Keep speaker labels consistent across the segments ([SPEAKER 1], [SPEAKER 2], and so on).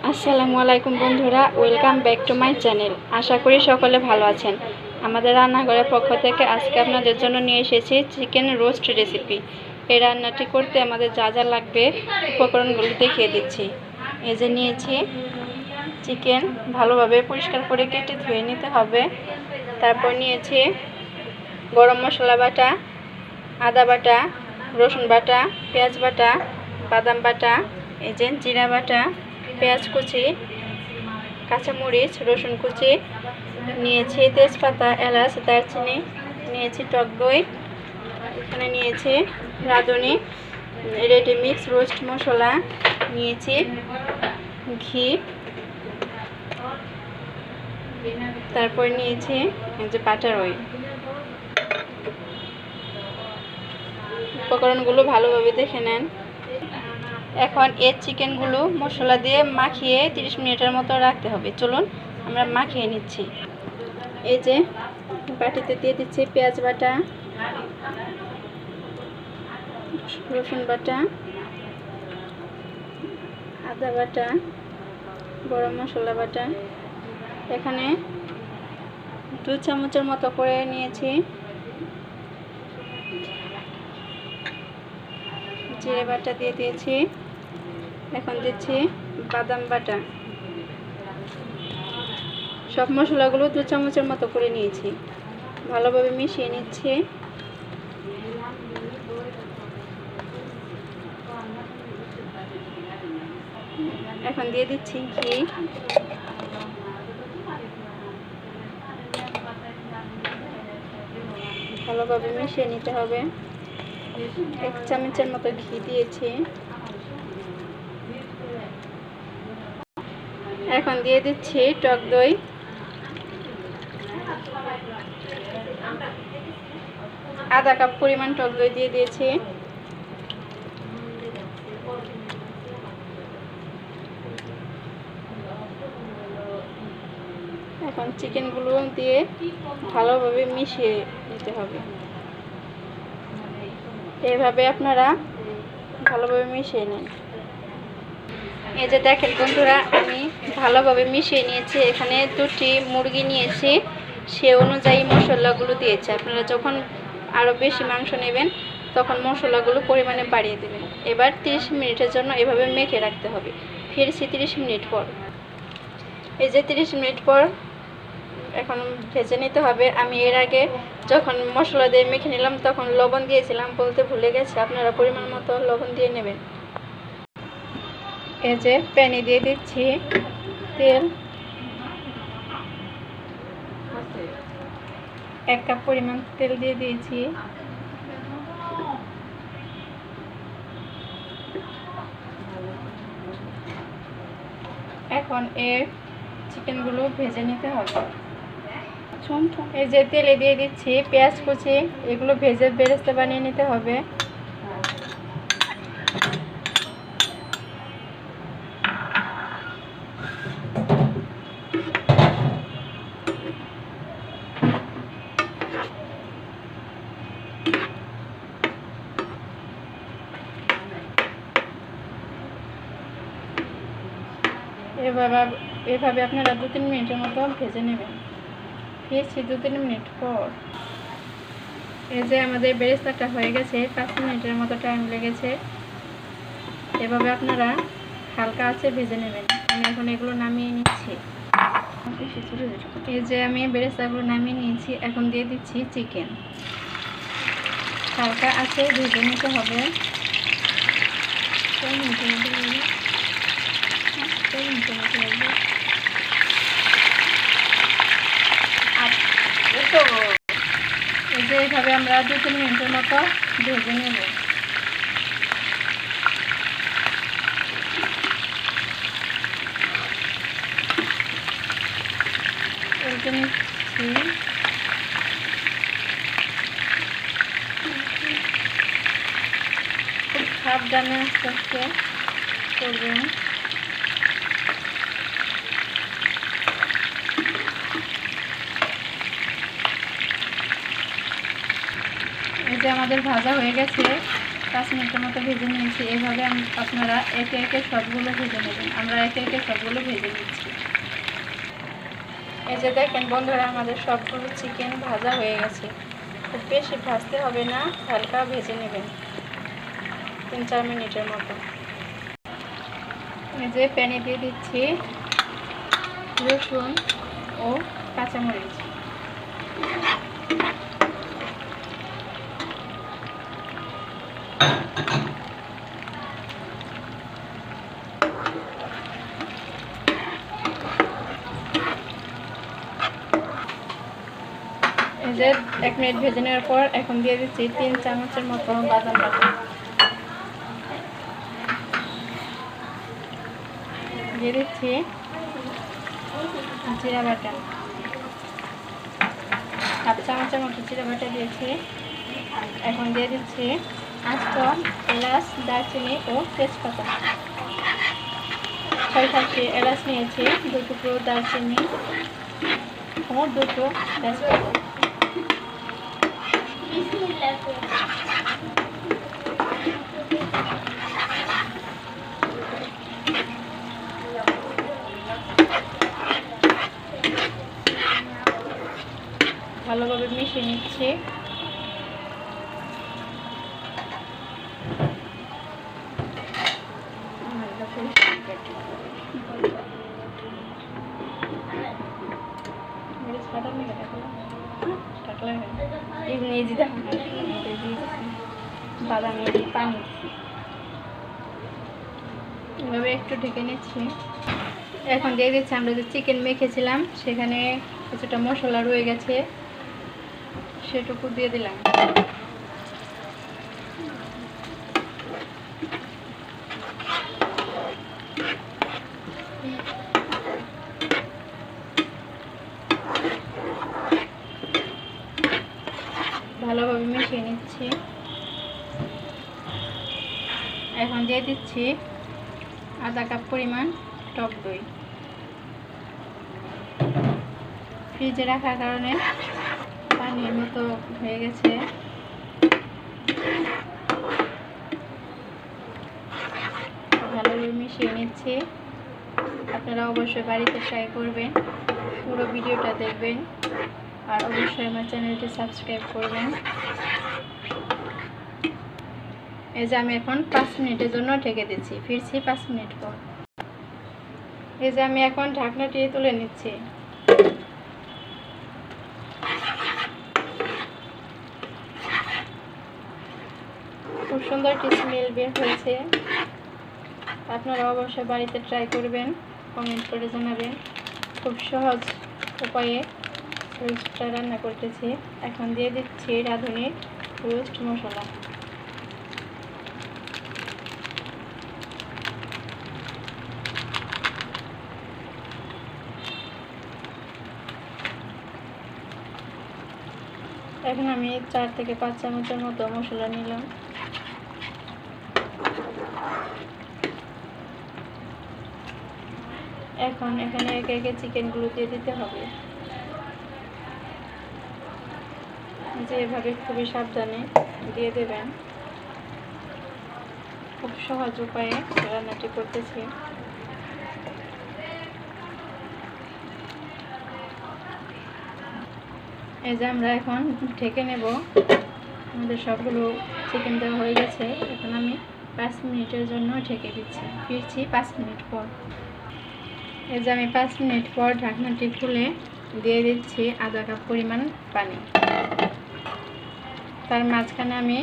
[SPEAKER 1] আসসালামু আলাইকুম বন্ধুরা, welcome back to my channel. আশা করি সকলে ভালো আছেন। আমাদের রান্নাঘরের পক্ষ থেকে আজকে আপনাদের জন্য নিয়ে এসেছি চিকেন রোস্ট রেসিপি। এই রান্নাটি করতে আমাদের যা যা লাগবে উপকরণগুলো দেখিয়ে দিচ্ছি। এই যে নিয়েছি চিকেন, ভালোভাবে পরিষ্কার করে কেটে ধুয়ে নিতে হবে। তারপর নিয়েছি গরম মশলা বাটা, আদা বাটা, রসুন বাটা, পেঁয়াজ বাটা, বাদাম বাটা, এই যে জিরা বাটা, পেঁয়াজ কুচি, কাঁচামরিচ, রসুন কুচি, নিয়েছি তেজপাতা, এলাচ, দারচিনি, নিয়েছি টক দই, এখানে নিয়েছি রাঁধুনি রেডি মিক্স রোস্ট মশলা, নিয়েছি ঘি, তারপর নিয়েছি যে বাটার অয়েল। উপকরণগুলো ভালোভাবে দেখে নেন। এখন এই চিকেনগুলো মশলা দিয়ে মাখিয়ে 30 মিনিটের মতো রাখতে হবে। চলুন আমরা মাখিয়ে নিচ্ছি। এই যে বাটিতে দিয়ে দিচ্ছি পেঁয়াজ বাটা, রসুন বাটা, আদা বাটা, গরম মশলা বাটা, এখানে 2 চামচের মতো করে নিয়েছি জিরে বাটা দিয়ে দিয়েছি। এখন দিচ্ছি বাদাম বাটা। সব মশলাগুলো 2 চামচের মতো করে নিয়েছি, ভালোভাবে মিশিয়ে নিচ্ছি। এখন দিয়ে দিচ্ছি ঘি, ভালোভাবে মিশিয়ে নিতে হবে। 1 চামচের মতো ঘি দিয়েছি। এখন দিয়ে দিচ্ছি টক দই, আধা কাপ পরিমাণ টক দই দিয়ে দিয়েছি। এখন চিকেনগুলো দিয়ে ভালোভাবে মিশিয়ে নিতে হবে। এভাবে আপনারা ভালোভাবে মিশিয়ে নিন। এই যে দেখেন বন্ধুরা, আমি ভালোভাবে মিশিয়ে নিয়েছি। এখানে 2টি মুরগি নিয়েছি, সে অনুযায়ী মশলাগুলো দিয়েছি। আপনারা যখন আরও বেশি মাংস নেবেন তখন মশলাগুলো পরিমাণে বাড়িয়ে দেবেন। এবার 30 মিনিটের জন্য এভাবে মেখে রাখতে হবে। ফিরছি 30 মিনিট পর। এই যে 30 মিনিট পর এখন ভেজে নিতে হবে। আমি এর আগে যখন মশলা দিয়ে মেখে নিলাম তখন লবণ দিয়েছিলাম, বলতে ভুলে গেছি। আপনারা পরিমাণ মতো লবণ দিয়ে নেবেন। এই যে প্যানে দিয়ে দিচ্ছি তেল, 1 কাপ পরিমাণ তেল দিয়ে দিয়েছি। এখন এই চিকেনগুলো ভেজে নিতে হবে। এই যে তেলে দিয়ে দিচ্ছি পেঁয়াজ কুচি, এগুলো ভেজে বেরেস্তা বানিয়ে নিতে হবে। এভাবে আপনারা 2-3 মিনিটের মতো ভেজে নেবেন। ফিরছি 2-3 মিনিট পর। এই যে আমাদের বেরেস্তাটা হয়ে গেছে, 5 মিনিটের মতো টাইম লেগেছে। এভাবে আপনারা হালকা আঁচে ভেজে নেবেন। আমি এখন এগুলো নামিয়ে নিচ্ছি। এই যে আমি বেরেস্তাগুলো নামিয়ে নিয়েছি। এখন দিয়ে দিচ্ছি চিকেন, হালকা আঁচে ভেজে নিতে হবে। এই যে এইভাবে আমরা 2-3 মিনিটের মতো ভেজে নেব। খুব সাবধানে আস্তে আস্তে করবেন। এই যে আমাদের ভাজা হয়ে গেছে। 5 মিনিটের মতো ভেজে নিয়েছি। এভাবে আপনারা একে একে সবগুলো ভেজে নেবেন। আমরা একে একে সবগুলো ভেজে নিচ্ছি। এই যে দেখেন বন্ধুরা, আমাদের সবগুলো চিকেন ভাজা হয়ে গেছে। খুব বেশি ভাজতে হবে না, হালকা ভেজে নেবেন 3-4 মিনিটের মতো। এই যে প্যানে দিয়ে দিচ্ছি রসুন ও কাঁচামরিচ। এই যে 1 মিনিট ভেজে নেওয়ার পর এখন দিয়ে দিচ্ছি 3 চামচের মতো বাদাম বাটা, দিয়ে দিচ্ছি জিরা বাটা, 1/2 চামচের মতো জিরা বাটা দিয়েছি। এখন দিয়ে দিচ্ছি আস্ত এলাচ, দারচিনি ও তেজপাতা। 6-7টি এলাচ নিয়েছি, 2 টুকরো দারচিনি ও 2 তেজপাতা। ভালোভাবে মিশিয়ে নিচ্ছি। বাদামি পানি এভাবে একটু ঢেকে নিচ্ছি। এখন দিয়ে দিচ্ছি আমরা যে চিকেন মেখেছিলাম, সেখানে কিছুটা মশলা রয়ে গেছে, সেটুকু দিয়ে দিলাম। ভালোভাবে মিশিয়ে নিচ্ছি। এখন দিয়ে দিচ্ছি আধা কাপ পরিমাণ টক দই। ফ্রিজে রাখার কারণে পানির মতো হয়ে গেছে। ভালোভাবে মিশিয়ে নিচ্ছি। আপনারা অবশ্যই বাড়িতে ট্রাই করবেন, পুরো ভিডিওটা দেখবেন, আর অবশ্যই আমার চ্যানেলটি সাবস্ক্রাইব করবেন। এই যে আমি এখন 5 মিনিটের জন্য ঢেকে দিচ্ছি, ফিরছি 5 মিনিট পর। এই যে আমি এখন ঢাকনাটি তুলে নিচ্ছি। খুব সুন্দর একটি স্মেল বের হয়েছে। আপনারা অবশ্যই বাড়িতে ট্রাই করবেন, কমেন্ট করে জানাবেন। খুব সহজ উপায়ে রোস্টটা রান্না করতেছি। এখন দিয়ে দিচ্ছি রাঁধুনি রোস্ট মশলা। এখন আমি 4 থেকে 5 চামচের মতো মশলা নিলাম। এখন এখানে একে একে চিকেনগুলো দিয়ে দিতে হবে। যে এভাবে খুবই সাবধানে দিয়ে দেবেন। খুব সহজ উপায়ে রান্নাটি করতেছি। এই যে আমরা এখন ঢেকে নেব। আমাদের সবগুলো চিকেন দেওয়া হয়ে গেছে। এখন আমি 5 মিনিটের জন্য ঢেকে দিচ্ছি, ফিরছি 5 মিনিট পর। এই যে আমি 5 মিনিট পর ঢাকনাটি খুলে দিয়ে দিচ্ছি আধা কাপ পরিমাণ পানি। তার মাঝখানে আমি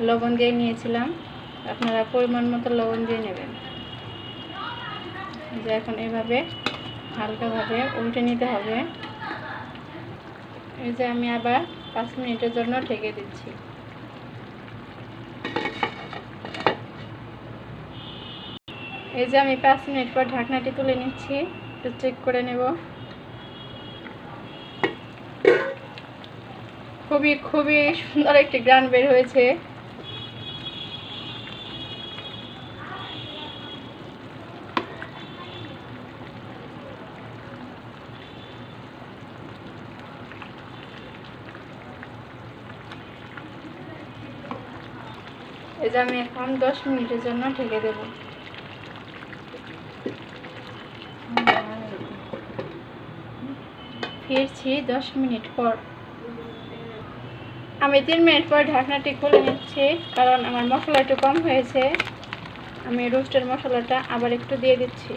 [SPEAKER 1] লবণ দিয়ে নিয়েছিলাম, আপনারা পরিমাণ মতো লবণ দিয়ে নেবেন। যে এখন এভাবে হালকাভাবে উল্টে নিতে হবে। এই যে আমি আবার 5 মিনিটের জন্য ঢেকে দিচ্ছি। এই যে আমি 5 মিনিট পর ঢাকনাটি তুলে নিচ্ছি, একটু চেক করে নেব। খুবই খুবই সুন্দর একটি ঘ্রাণ বের হয়েছে। এই যে আমি এখন 10 মিনিটের জন্য ঢেকে দেব। ফিরছি 10 মিনিট পর। আমি 3 মিনিট পর ঢাকনাটি খুলে নিচ্ছি, কারণ আমার মশলা একটু কম হয়েছে। আমি রোস্টের মশলাটা আবার একটু দিয়ে দিচ্ছি,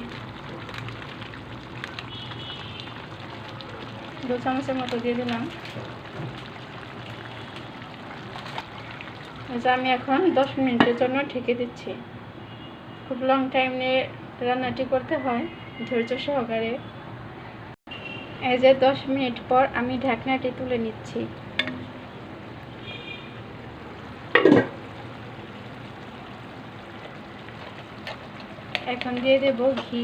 [SPEAKER 1] 2 চামচের মতো দিয়ে দিলাম। আমি এখন 10 মিনিটের জন্য ঢেকে দিচ্ছি। খুব লং টাইম নিয়ে রান্নাটি করতে হয়, ধৈর্য সহকারে। এই যে 10 মিনিট পর আমি ঢাকনাটি তুলে নিচ্ছি। এখন দিয়ে দেব ঘি।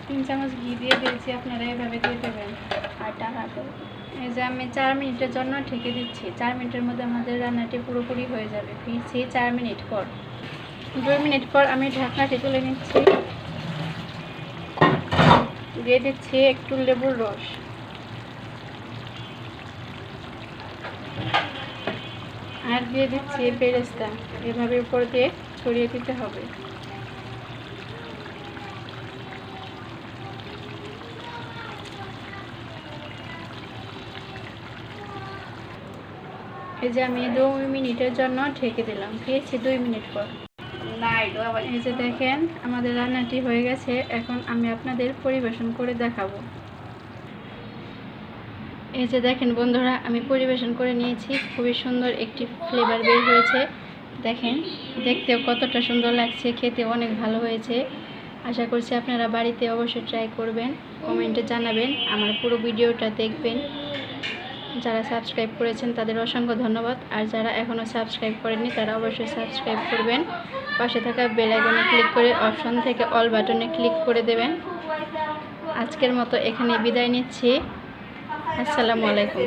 [SPEAKER 1] তিন চামচ ঘি দিয়ে দিয়েছি, আপনারা এভাবে দিয়ে দেবেন। এই যে আমি 4 মিনিটের জন্য ঢেকে দিচ্ছি। 4 মিনিটের মধ্যে আমাদের রান্নাটি পুরোপুরি হয়ে যাবে। ফিরছি 4 মিনিট পর। 2 মিনিট পর আমি ঢাকনাটি তুলে নিচ্ছি। দিয়ে দিচ্ছি একটু লেবুর রস। আর দিয়ে দিচ্ছি বেরেস্তা। এভাবে উপর দিয়ে ছড়িয়ে দিতে হবে। এই যে আমি 2 মিনিটের জন্য ঢেকে দিলাম। ফিরেছি 2 মিনিট পর। এই যে দেখেন আমাদের রান্নাটি হয়ে গেছে। এখন আমি আপনাদের পরিবেশন করে দেখাবো। এই যে দেখেন বন্ধুরা, আমি পরিবেশন করে নিয়েছি। খুবই সুন্দর একটি ফ্লেভার বের হয়েছে। দেখেন দেখতেও কতটা সুন্দর লাগছে, খেতে অনেক ভালো হয়েছে। আশা করছি আপনারা বাড়িতে অবশ্যই ট্রাই করবেন, কমেন্টে জানাবেন, আমার পুরো ভিডিওটা দেখবেন। যারা সাবস্ক্রাইব করেছেন তাদের অসংখ্য ধন্যবাদ। আর যারা এখনও সাবস্ক্রাইব করেননি তারা অবশ্যই সাবস্ক্রাইব করবেন। পাশে থাকা বেল আইকনে ক্লিক করে অপশন থেকে অল বাটনে ক্লিক করে দেবেন। আজকের মতো এখানে বিদায় নিচ্ছি। আসসালামু আলাইকুম।